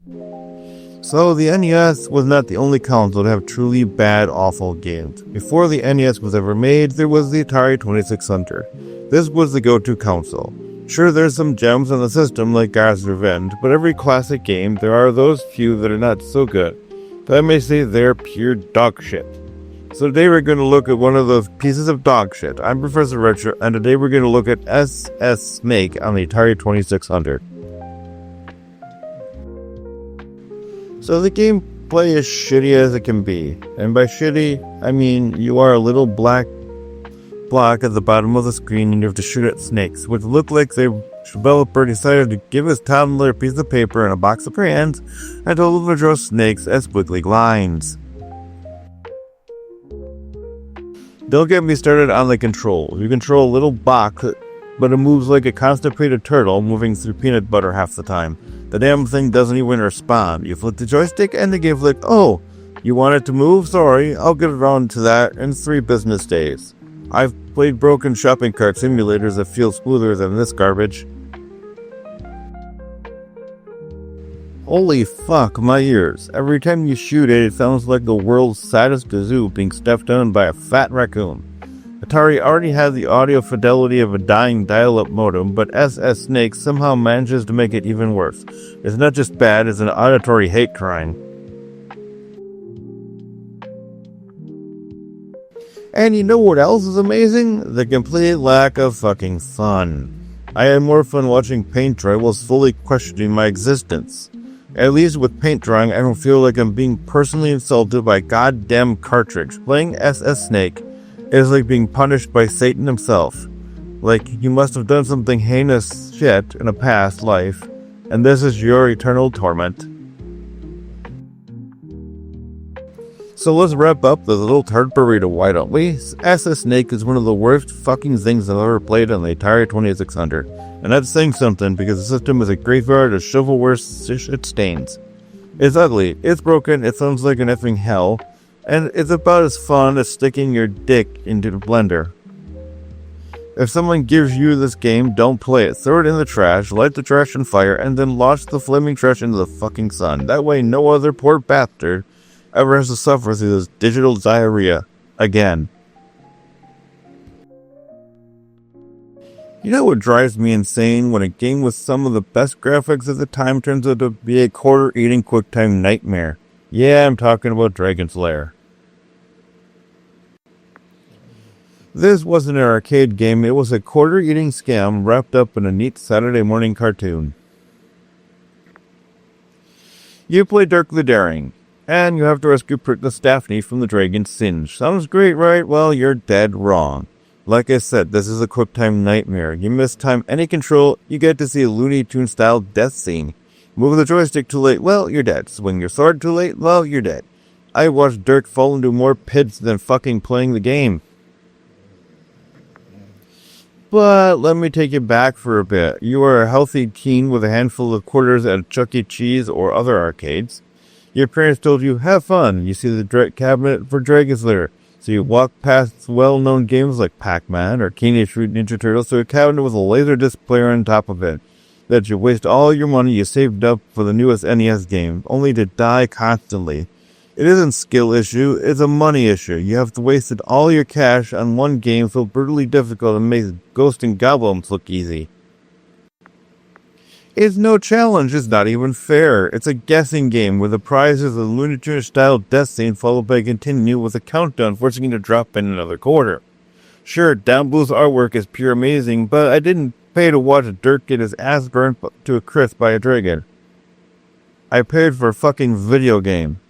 So the NES was not the only console to have truly bad, awful games. Before the NES was ever made, there was the Atari 2600. This was the go-to console. Sure, there's some gems on the system like Gar's Revenge, but every classic game, there are those few that are not so good. But I may say they're pure dog shit. So today we're going to look at one of those pieces of dog shit. I'm Professor Retro, and today we're going to look at Sssnake on the Atari 2600. So the gameplay is shitty as it can be. And by shitty, I mean you are a little black block at the bottom of the screen and you have to shoot at snakes, which look like the developer decided to give his toddler a piece of paper and a box of crayons and told him to draw snakes as squiggly lines. Don't get me started on the controls. You control a little box, but it moves like a constipated turtle moving through peanut butter half the time. The damn thing doesn't even respond. You flip the joystick and the game's like, oh, you want it to move? Sorry, I'll get around to that in 3 business days. I've played broken shopping cart simulators that feel smoother than this garbage. Holy fuck, my ears. Every time you shoot it, it sounds like the world's saddest kazoo being stepped on by a fat raccoon. Atari already had the audio fidelity of a dying dial-up modem, but Sssnake somehow manages to make it even worse. It's not just bad, it's an auditory hate crime. And you know what else is amazing? The complete lack of fucking fun. I had more fun watching paint dry whilst fully questioning my existence. At least with paint drawing, I don't feel like I'm being personally insulted by a goddamn cartridge. Playing Sssnake is like being punished by Satan himself. Like, you must have done something heinous shit in a past life, and this is your eternal torment. So let's wrap up this little tart burrito, why don't we? Sssnake is one of the worst fucking things I've ever played on the Atari 2600. And that's saying something, because the system is a graveyard of shovelware shit stains. It's ugly, it's broken, it sounds like an effing hell, and it's about as fun as sticking your dick into the blender. If someone gives you this game, don't play it. Throw it in the trash, light the trash on fire, and then launch the flaming trash into the fucking sun. That way no other poor bastard ever has to suffer through this digital diarrhea again. You know what drives me insane? When a game with some of the best graphics at the time turns out to be a quarter-eating QuickTime nightmare. Yeah, I'm talking about Dragon's Lair. This wasn't an arcade game, it was a quarter-eating scam wrapped up in a neat Saturday morning cartoon. You play Dirk the Daring, and you have to rescue Princess Daphne from the dragon's singe. Sounds great, right? Well, you're dead wrong. Like I said, this is a QuickTime nightmare. You mistime any control, you get to see a Looney Tunes style death scene. Move the joystick too late, well, you're dead. Swing your sword too late, well, you're dead. I watched Dirk fall into more pits than fucking playing the game. But let me take you back for a bit. You are a healthy teen with a handful of quarters at Chuck E. Cheese or other arcades. Your parents told you, have fun. You see the cabinet for Dragon's Lair. So you walk past well-known games like Pac-Man or Teenage Mutant Ninja Turtles to a cabinet with a laserdisc player on top of it. That you waste all your money you saved up for the newest NES game, only to die constantly. It isn't a skill issue, it's a money issue. You have wasted all your cash on one game so brutally difficult and makes Ghosts and Goblins look easy. It's no challenge, it's not even fair. It's a guessing game where the prize is a Looney Tunes style death scene followed by a continue with a countdown forcing you to drop in another quarter. Sure, Down Blue's artwork is pure amazing, but I didn't pay to watch Dirk get his ass burned to a crisp by a dragon. I paid for a fucking video game.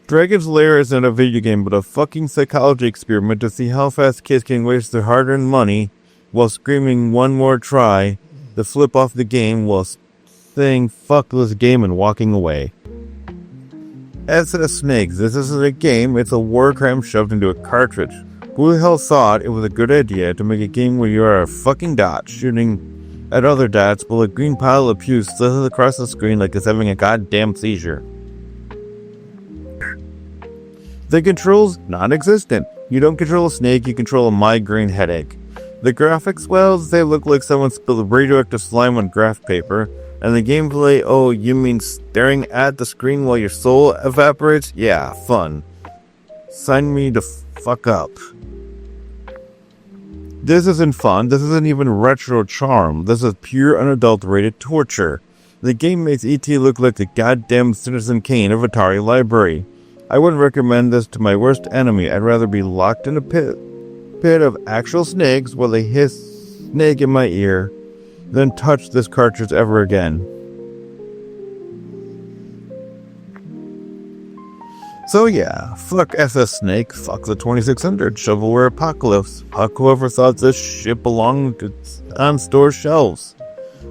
Dragon's Lair isn't a video game, but a fucking psychology experiment to see how fast kids can waste their hard-earned money while screaming one more try to flip off the game while saying fuck this game and walking away. Sssnake, this isn't a game, it's a war crime shoved into a cartridge. Who the hell thought it was a good idea to make a game where you are a fucking dot shooting at other dots while a green pile of pews slithers across the screen like it's having a goddamn seizure? The control's non-existent. You don't control a snake, you control a migraine headache. The graphics, well, they look like someone spilled radioactive slime on graph paper. And the gameplay, oh, you mean staring at the screen while your soul evaporates? Yeah, fun. Sign me the fuck up. This isn't fun, this isn't even retro charm, this is pure unadulterated torture. The game makes E.T. look like the goddamn Citizen Kane of Atari library. I wouldn't recommend this to my worst enemy, I'd rather be locked in a pit of actual snakes while they hiss snake in my ear than touch this cartridge ever again. So yeah, fuck Sssnake, fuck the 2600, shovelware apocalypse, fuck whoever thought this shit belonged on store shelves.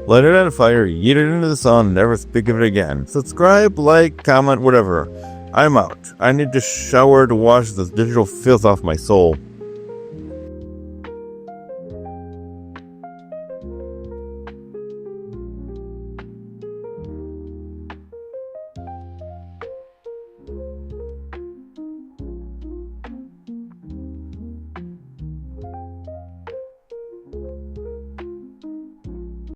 Light it on fire, yeet it into the sun, never speak of it again. Subscribe, like, comment, whatever. I'm out. I need to shower to wash this digital filth off my soul.